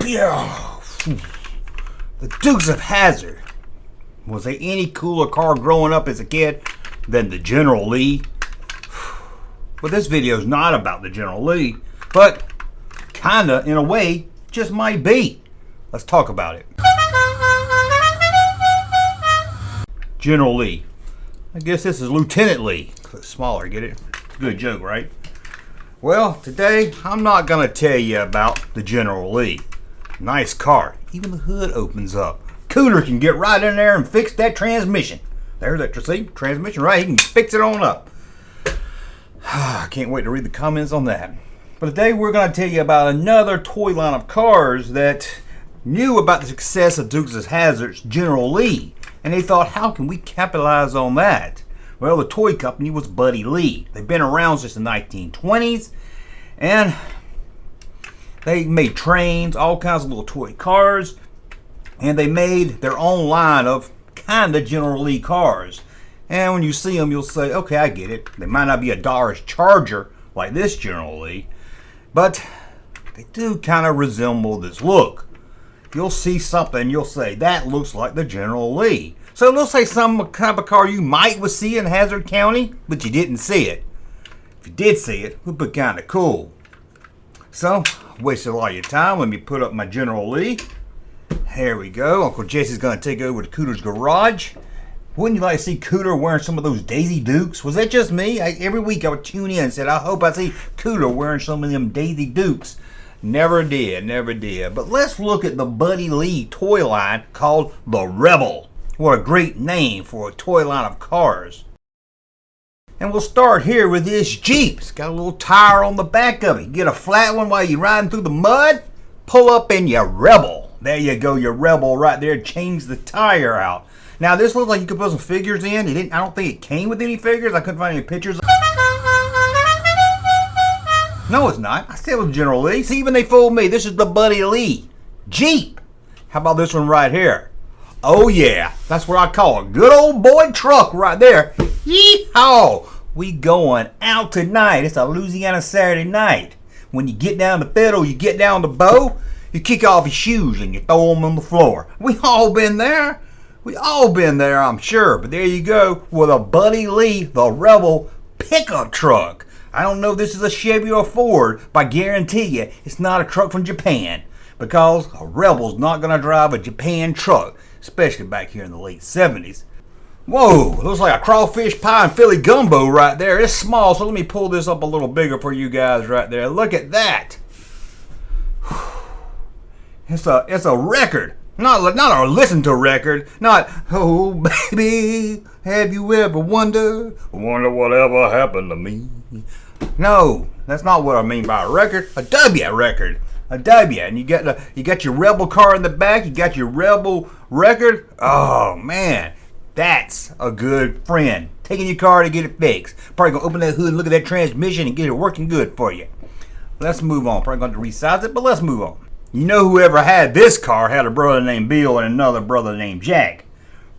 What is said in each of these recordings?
Yeah. The Dukes of Hazzard. Was there any cooler car growing up as a kid than the General Lee? But this video is not about the General Lee, but kinda, in a way, just might be. Let's talk about it. General Lee. I guess this is Lieutenant Lee. It's smaller, get it? Good joke, right? Well, today I'm not gonna tell you about the General Lee. Nice car. Even the hood opens up. Cooter can get right in there and fix that transmission. There's that, see? Transmission, right? He can fix it on up. I can't wait to read the comments on that. But today we're going to tell you about another toy line of cars that knew about the success of Dukes of Hazzard's General Lee. And they thought, how can we capitalize on that? Well, the toy company was Buddy Lee. They've been around since the 1920s. And they made trains, all kinds of little toy cars. And they made their own line of kind of General Lee cars. And when you see them, you'll say, okay, I get it. They might not be a Dodge Charger like this General Lee, but they do kind of resemble this look. You'll see something, you'll say, that looks like the General Lee. So let's say some kind of a car you might would see in Hazzard County, but you didn't see it. If you did see it, it would be kind of cool. So, wasted a lot of your time. Let me put up my General Lee. There we go. Uncle Jesse's going to take over to Cooter's garage. Wouldn't you like to see Cooter wearing some of those Daisy Dukes? Was that just me? Every week I would tune in and said, I hope I see Cooter wearing some of them Daisy Dukes. Never did, never did. But let's look at the Buddy Lee toy line called the Rebel. What a great name for a toy line of cars. And we'll start here with this Jeep. It's got a little tire on the back of it. You get a flat one while you're riding through the mud, pull up in your Rebel. There you go, your Rebel right there. Change the tire out. Now this looks like you could put some figures in. I don't think it came with any figures. I couldn't find any pictures. No, it's not. I said it was General Lee. See, even they fooled me. This is the Buddy Lee Jeep. How about this one right here? Oh yeah, that's what I call a good old boy truck right there. Yee-haw! We going out tonight. It's a Louisiana Saturday night. When you get down to Fiddle, you get down to Bow, you kick off your shoes and you throw them on the floor. We all been there. We all been there, I'm sure. But there you go with a Buddy Lee, the Rebel pickup truck. I don't know if this is a Chevy or a Ford, but I guarantee you it's not a truck from Japan, because a Rebel's not going to drive a Japan truck, especially back here in the late 70s. Whoa, looks like a crawfish pie and Philly gumbo right there. It's small, so let me pull this up a little bigger for you guys right there. Look at that. It's a record. Not a listen to record. Not, oh baby, have you ever wondered whatever happened to me? No, that's not what I mean by a record. A W record. A W. And you got your Rebel car in the back. You got your Rebel record. Oh man, that's a good friend. Taking your car to get it fixed. Probably gonna open that hood and look at that transmission and get it working good for you. Let's move on. Probably going to resize it, but let's move on. You know, whoever had this car had a brother named Bill and another brother named Jack.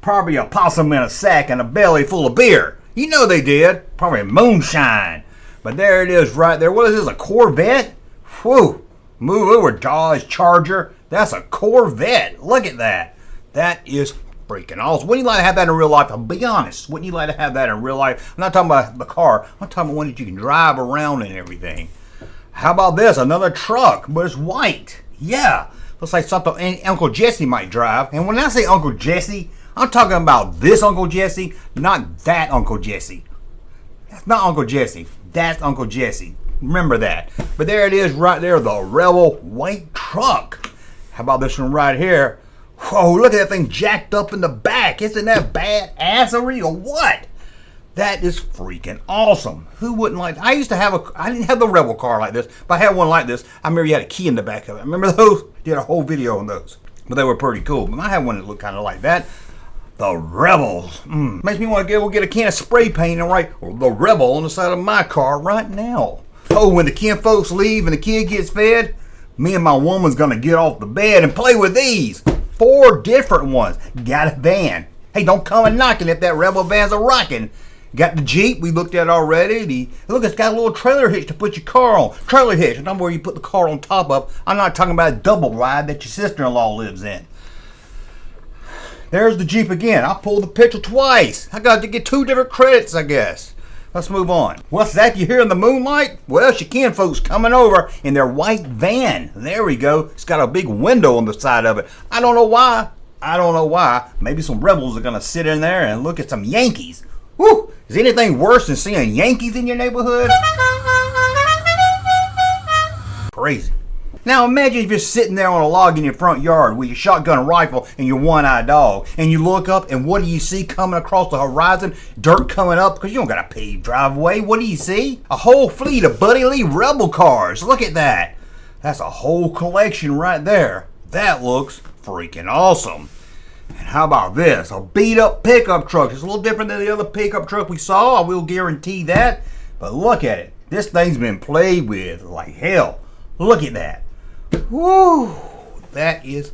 Probably a possum in a sack and a belly full of beer. You know they did. Probably moonshine. But there it is right there. What is this, a Corvette? Whew. Move over, Dodge Charger. That's a Corvette. Look at that. That is freaking awesome. Wouldn't you like to have that in real life? I'll be honest. Wouldn't you like to have that in real life? I'm not talking about the car. I'm talking about one that you can drive around and everything. How about this? Another truck, but it's white. Yeah, looks like something Uncle Jesse might drive. And when I say Uncle Jesse, I'm talking about this Uncle Jesse, not that Uncle Jesse. That's not Uncle Jesse. That's Uncle Jesse. Remember that. But there it is right there, the Rebel white truck. How about this one right here? Whoa, look at that thing jacked up in the back. Isn't that badassery or what? That is freaking awesome. Who wouldn't like? I used to have I didn't have the Rebel car like this, but I had one like this. I remember you had a key in the back of it. Remember those? Did a whole video on those. But they were pretty cool. But I had one that looked kind of like that. The Rebels. Makes me want to go get a can of spray paint and write the Rebel on the side of my car right now. Oh, when the kin folks leave and the kid gets fed, me and my woman's going to get off the bed and play with these. 4 different ones. Got a van. Hey, don't come and knocking if that Rebel van's a rocking. Got the Jeep we looked at already. Look, it's got a little trailer hitch to put your car on. Trailer hitch, not where you put the car on top of. I'm not talking about a double ride that your sister-in-law lives in. There's the Jeep again. I pulled the picture twice. I got to get 2 different credits, I guess. Let's move on. What's that you hear in the moonlight? Well, it's your kin folks coming over in their white van. There we go. It's got a big window on the side of it. I don't know why. Maybe some rebels are going to sit in there and look at some Yankees. Woo! Is anything worse than seeing Yankees in your neighborhood? Crazy. Now imagine if you're sitting there on a log in your front yard with your shotgun rifle and your one-eyed dog, and you look up and what do you see coming across the horizon? Dirt coming up because you don't got a paved driveway. What do you see? A whole fleet of Buddy Lee Rebel cars. Look at that. That's a whole collection right there. That looks freaking awesome. And how about this? A beat up pickup truck. It's a little different than the other pickup truck we saw. I will guarantee that. But look at it. This thing's been played with like hell. Look at that. Woo! That is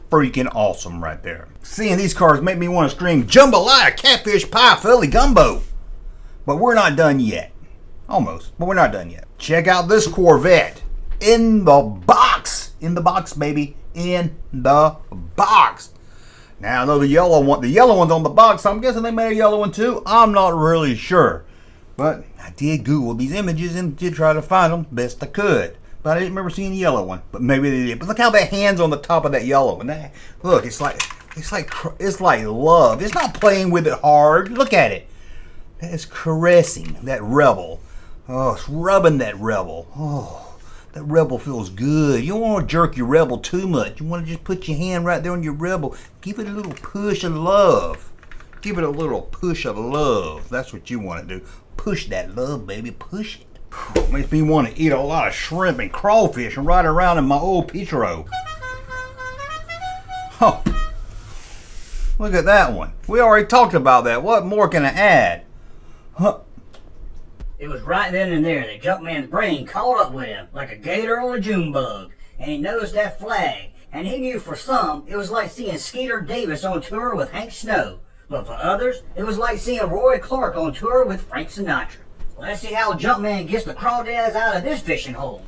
freaking awesome right there. Seeing these cars make me want to scream jambalaya, catfish pie, Philly gumbo. But we're not done yet. Almost, but we're not done yet. Check out this Corvette. In the box. In the box, baby. In the box. Now I know the yellow one's on the box, so I'm guessing they made a yellow one too. I'm not really sure. But I did Google these images and did try to find them best I could. But I didn't remember seeing the yellow one. But maybe they did. But look how that hand's on the top of that yellow one. Look, it's like love. It's not playing with it hard. Look at it. That is caressing that Rebel. Oh, it's rubbing that Rebel. Oh, that Rebel feels good. You don't want to jerk your Rebel too much. You want to just put your hand right there on your Rebel. Give it a little push of love. Give it a little push of love. That's what you want to do. Push that love, baby. Push it. Makes me want to eat a lot of shrimp and crawfish and ride around in my old Petro. Oh, look at that one. We already talked about that. What more can I add? Huh. It was right then and there that Junkman's brain caught up with him like a gator on a June bug, and he noticed that flag, and he knew for some it was like seeing Skeeter Davis on tour with Hank Snow, but for others it was like seeing Roy Clark on tour with Frank Sinatra. Let's see how Junkman gets the crawdads out of this fishing hole.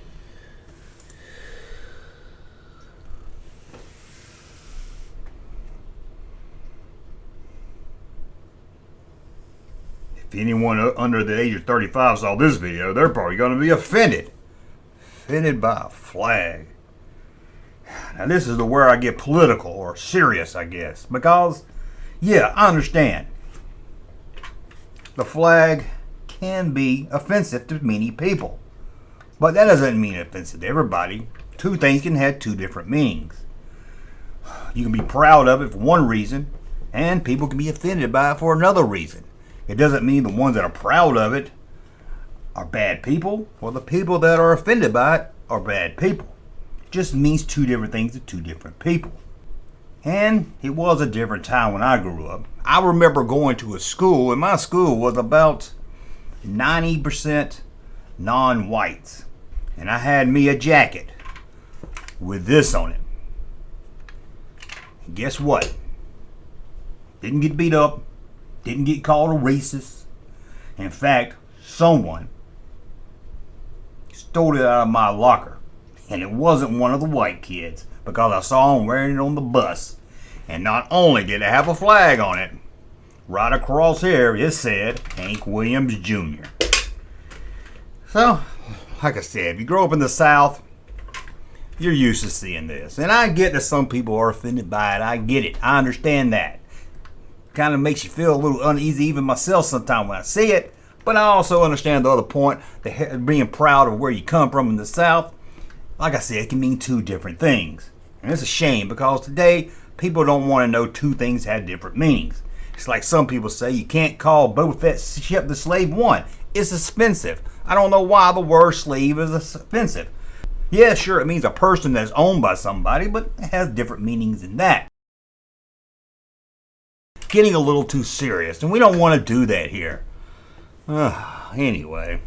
If anyone under the age of 35 saw this video, they're probably going to be offended. Offended by a flag. Now this is where I get political or serious, I guess. Because, yeah, I understand. The flag can be offensive to many people. But that doesn't mean offensive to everybody. Two things can have two different meanings. You can be proud of it for one reason, and people can be offended by it for another reason. It doesn't mean the ones that are proud of it are bad people, or the people that are offended by it are bad people. It just means two different things to two different people. And it was a different time when I grew up. I remember going to a school, and my school was about 90% non-whites. And I had me a jacket with this on it. And guess what? Didn't get beat up. Didn't get called a racist. In fact, someone stole it out of my locker. And it wasn't one of the white kids, because I saw him wearing it on the bus. And not only did it have a flag on it, right across here it said Hank Williams Jr. So, like I said, if you grow up in the South, you're used to seeing this. And I get that some people are offended by it. I get it. I understand that. Kind of makes you feel a little uneasy, even myself sometimes when I see it. But I also understand the other point, that being proud of where you come from in the South, like I said, it can mean two different things. And it's a shame, because today people don't want to know two things have different meanings. It's like some people say you can't call Boba Fett's ship the Slave One. It's offensive. I don't know why the word slave is offensive. Yeah, sure, it means a person that's owned by somebody, but it has different meanings than that. Getting a little too serious, and we don't want to do that here. Anyway,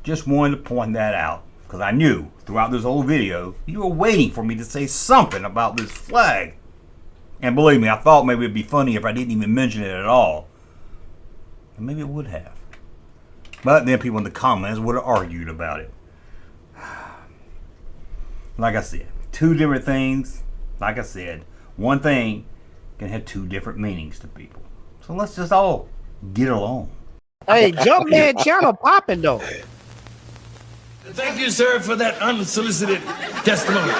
just wanted to point that out, because I knew throughout this whole video you were waiting for me to say something about this flag. And believe me, I thought maybe it'd be funny if I didn't even mention it at all. And maybe it would have. But then people in the comments would have argued about it. Like I said, two different things. Like I said, one thing can have two different meanings to people. So let's just all get along. Hey, Junkman channel popping though. Thank you, sir, for that unsolicited testimony.